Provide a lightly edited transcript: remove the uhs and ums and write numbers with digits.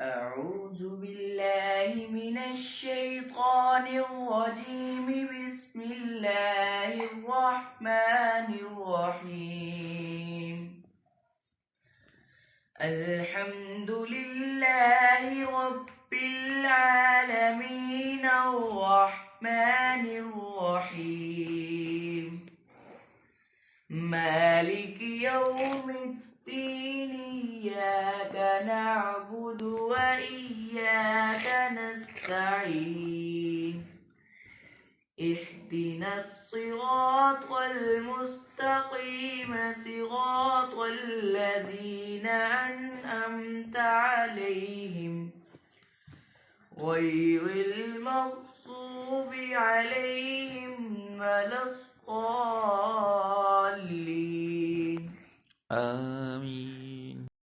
أعوذ بالله من الشيطان الرجيم. بسم الله الرحمن الرحيم. الحمد لله رب العالمين الرحمن الرحيم مالك يوم الدين. إياك نعبد وإياك نستعين. اهدنا الصراط المستقيم صراط الذين أنعمت عليهم غير المغضوب عليهم ولا الضالين. آمين.